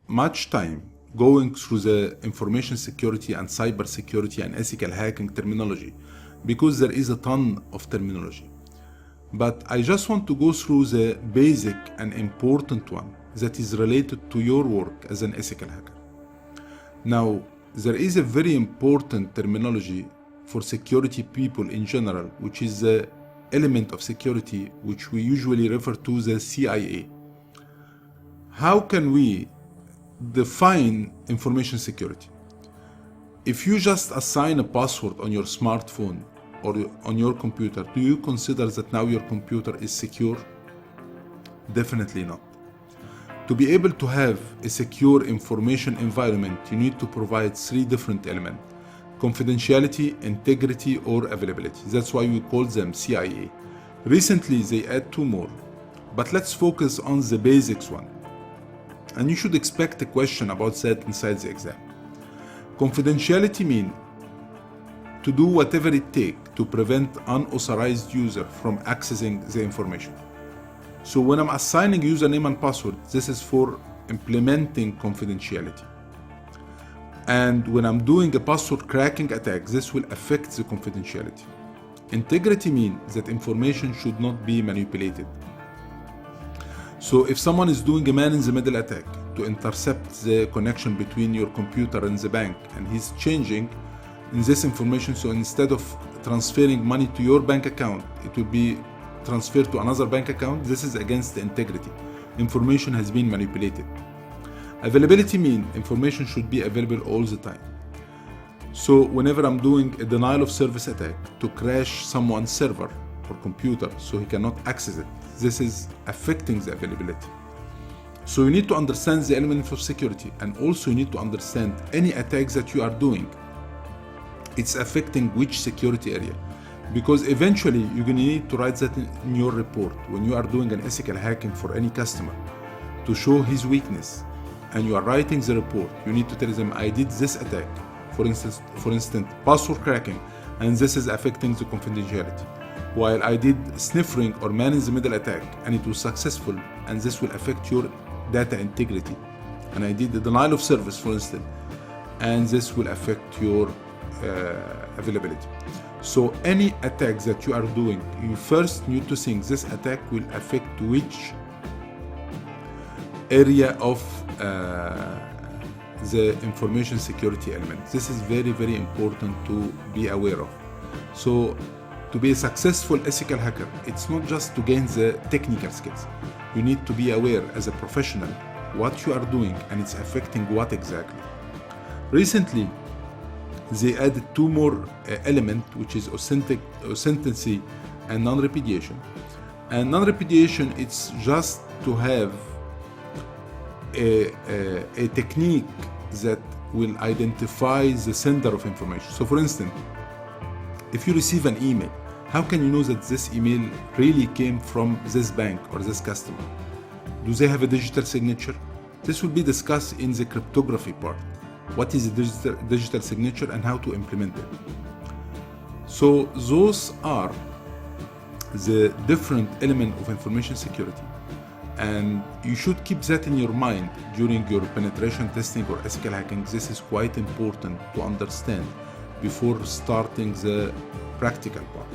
much time going through the information security and cyber security and ethical hacking terminology because there is a ton of terminology. But I just want to go through the basic and important one that is related to your work as an ethical hacker. Now, there is a very important terminology for security people in general, which is the element of security which we usually refer to the CIA. How can we define information security? If you just assign a password on your smartphone or on your computer, do you consider that now your computer is secure? Definitely not. To be able to have a secure information environment, you need to provide three different elements: confidentiality, integrity, or availability. That's why we call them CIA. Recently, they add two more, but let's focus on the basics one. And you should expect a question about that inside the exam. Confidentiality means to do whatever it takes to prevent unauthorized user from accessing the information. So when I'm assigning username and password, this is for implementing confidentiality. And when I'm doing a password cracking attack, this will affect the confidentiality. Integrity means that information should not be manipulated. So if someone is doing a man-in-the-middle attack to intercept the connection between your computer and the bank, and he's changing in this information, so instead of transferring money to your bank account, it will be transferred to another bank account, this is against the integrity. Information has been manipulated. Availability means information should be available all the time. So whenever I'm doing a denial of service attack to crash someone's server or computer so he cannot access it, this is affecting the availability. So you need to understand the element of security, and also you need to understand any attacks that you are doing, it's affecting which security area. Because eventually you're going to need to write that in your report when you are doing an ethical hacking for any customer to show his weakness, and you are writing the report. You need to tell them, I did this attack, for instance password cracking, and this is affecting the confidentiality, while I did sniffing or man-in-the-middle attack and it was successful, and this will affect your data integrity. And I did the denial of service, for instance, and this will affect your availability. So any attack that you are doing, you first need to think this attack will affect which area of the information security element. This is very, very important to be aware of. So to be a successful ethical hacker, it's not just to gain the technical skills. You need to be aware as a professional what you are doing and it's affecting what exactly. Recently, they added two more elements, which is authenticity and non-repudiation. And non-repudiation, it's just to have a technique that will identify the sender of information. So for instance, if you receive an email, how can you know that this email really came from this bank or this customer? Do they have a digital signature? This will be discussed in the cryptography part. What is a digital signature and how to implement it. So those are the different elements of information security. And you should keep that in your mind during your penetration testing or ethical hacking. This is quite important to understand before starting the practical part.